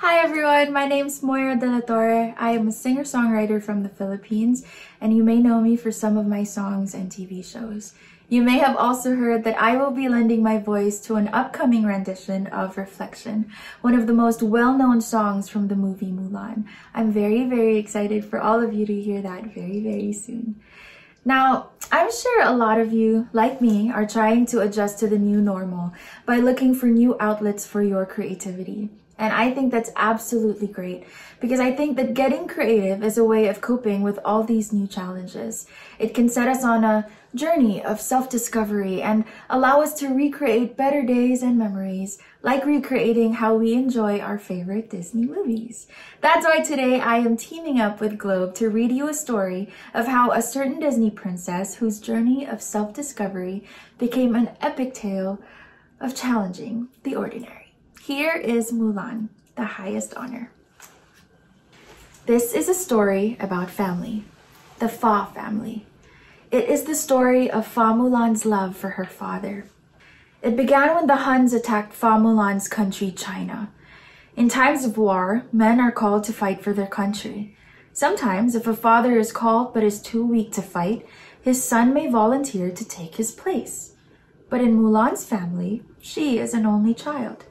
Hi everyone, my name's Moira Dela Torre. I am a singer-songwriter from the Philippines, and you may know me for some of my songs and TV shows. You may have also heard that I will be lending my voice to an upcoming rendition of Reflection, one of the most well-known songs from the movie Mulan. I'm very excited for all of you to hear that very soon. Now, I'm sure a lot of you, like me, are trying to adjust to the new normal by looking for new outlets for your creativity. And I think that's absolutely great because I think that getting creative is a way of coping with all these new challenges. It can set us on a journey of self-discovery and allow us to recreate better days and memories, like recreating how we enjoy our favorite Disney movies. That's why today I am teaming up with Globe to read you a story of how a certain Disney princess whose journey of self-discovery became an epic tale of challenging the ordinary. Here is Mulan, the highest honor. This is a story about family, the Fa family. It is the story of Fa Mulan's love for her father. It began when the Huns attacked Fa Mulan's country, China. In times of war, men are called to fight for their country. Sometimes, if a father is called but is too weak to fight, his son may volunteer to take his place. But in Mulan's family, she is an only child.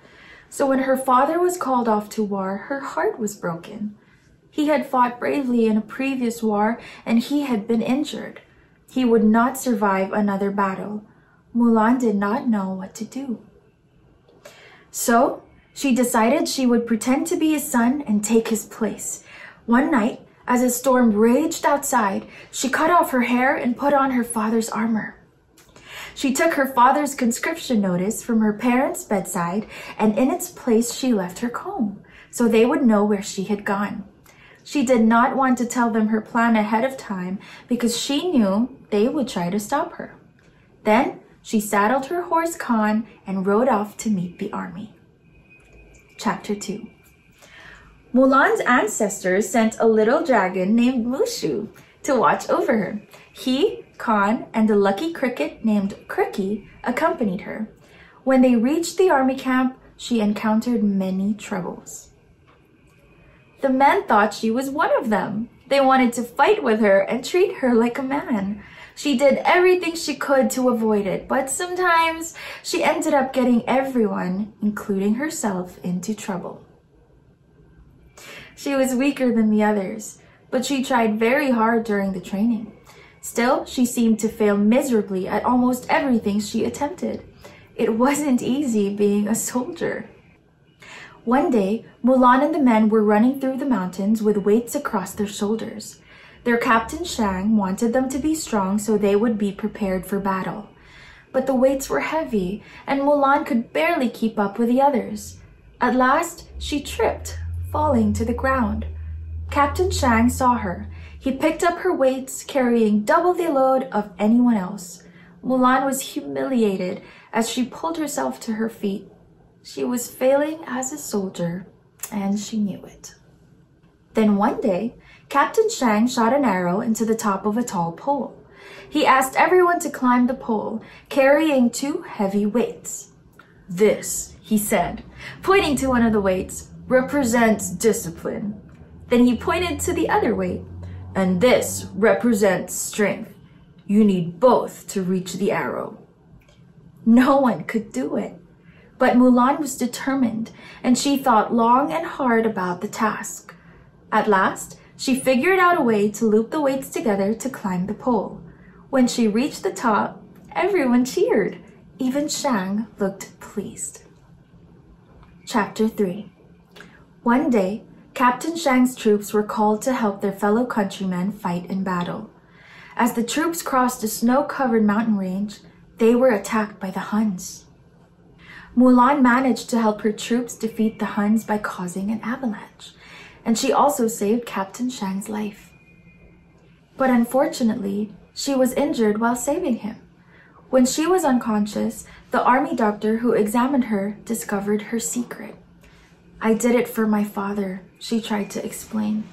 So when her father was called off to war, her heart was broken. He had fought bravely in a previous war and he had been injured. He would not survive another battle. Mulan did not know what to do. So she decided she would pretend to be his son and take his place. One night, as a storm raged outside, she cut off her hair and put on her father's armor. She took her father's conscription notice from her parents' bedside, and in its place she left her comb, so they would know where she had gone. She did not want to tell them her plan ahead of time because she knew they would try to stop her. Then she saddled her horse Khan and rode off to meet the army. Chapter 2. Mulan's ancestors sent a little dragon named Mushu to watch over her. He, Khan, and a lucky cricket named Cricky accompanied her. When they reached the army camp, she encountered many troubles. The men thought she was one of them. They wanted to fight with her and treat her like a man. She did everything she could to avoid it, but sometimes she ended up getting everyone, including herself, into trouble. She was weaker than the others, but she tried very hard during the training. Still, she seemed to fail miserably at almost everything she attempted. It wasn't easy being a soldier. One day, Mulan and the men were running through the mountains with weights across their shoulders. Their captain Shang wanted them to be strong so they would be prepared for battle. But the weights were heavy, and Mulan could barely keep up with the others. At last, she tripped, falling to the ground. Captain Shang saw her. He picked up her weights, carrying double the load of anyone else. Mulan was humiliated as she pulled herself to her feet. She was failing as a soldier, and she knew it. Then one day, Captain Shang shot an arrow into the top of a tall pole. He asked everyone to climb the pole, carrying 2 heavy weights. "This," he said, pointing to one of the weights, "represents discipline." Then he pointed to the other weight. "And this represents strength. You need both to reach the arrow." No one could do it. But Mulan was determined, and she thought long and hard about the task. At last, she figured out a way to loop the weights together to climb the pole. When she reached the top, everyone cheered. Even Shang looked pleased. Chapter 3. One day, Captain Shang's troops were called to help their fellow countrymen fight in battle. As the troops crossed a snow-covered mountain range, they were attacked by the Huns. Mulan managed to help her troops defeat the Huns by causing an avalanche, and she also saved Captain Shang's life. But unfortunately, she was injured while saving him. When she was unconscious, the army doctor who examined her discovered her secret. "I did it for my father," she tried to explain.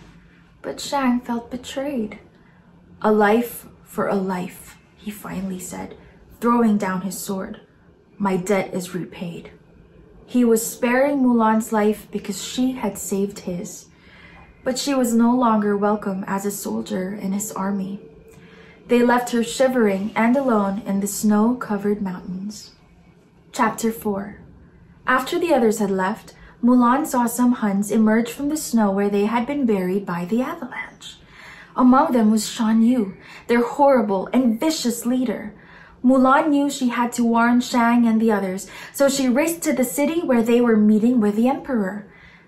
But Shang felt betrayed. "A life for a life," he finally said, throwing down his sword. "My debt is repaid." He was sparing Mulan's life because she had saved his. But she was no longer welcome as a soldier in his army. They left her shivering and alone in the snow-covered mountains. Chapter 4. After the others had left, Mulan saw some Huns emerge from the snow where they had been buried by the avalanche. Among them was Shan Yu, their horrible and vicious leader. Mulan knew she had to warn Shang and the others, so she raced to the city where they were meeting with the emperor.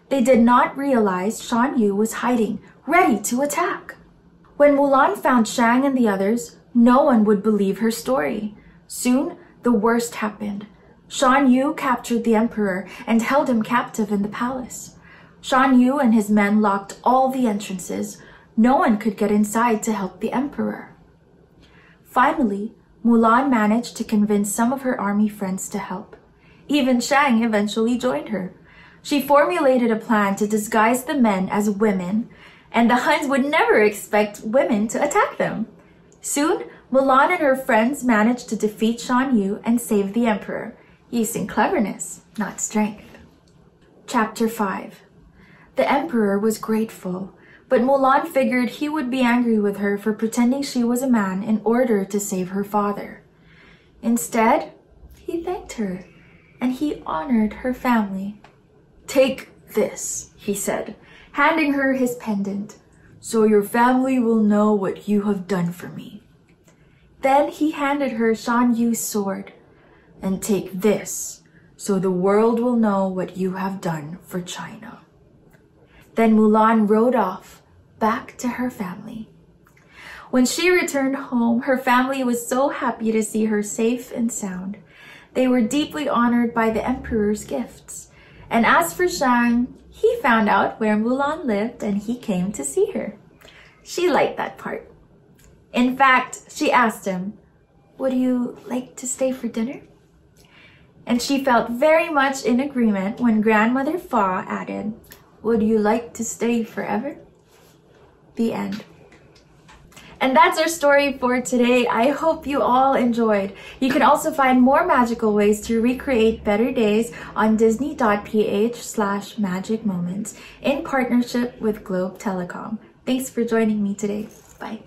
They did not realize Shan Yu was hiding, ready to attack. When Mulan found Shang and the others, no one would believe her story. Soon, the worst happened. Shan Yu captured the emperor and held him captive in the palace. Shan Yu and his men locked all the entrances. No one could get inside to help the emperor. Finally, Mulan managed to convince some of her army friends to help. Even Shang eventually joined her. She formulated a plan to disguise the men as women, and the Huns would never expect women to attack them. Soon, Mulan and her friends managed to defeat Shan Yu and save the emperor, using cleverness, not strength. Chapter 5. The emperor was grateful, but Mulan figured he would be angry with her for pretending she was a man in order to save her father. Instead, he thanked her, and he honored her family. "Take this," he said, handing her his pendant, "so your family will know what you have done for me." Then he handed her Shan Yu's sword. "And take this, so the world will know what you have done for China." Then Mulan rode off, back to her family. When she returned home, her family was so happy to see her safe and sound. They were deeply honored by the emperor's gifts. And as for Shang, he found out where Mulan lived and he came to see her. She liked that part. In fact, she asked him, "Would you like to stay for dinner?" And she felt very much in agreement when Grandmother Fa added, "Would you like to stay forever?" The end. And that's our story for today. I hope you all enjoyed. You can also find more magical ways to recreate better days on disney.ph/magicmoments in partnership with Globe Telecom. Thanks for joining me today. Bye.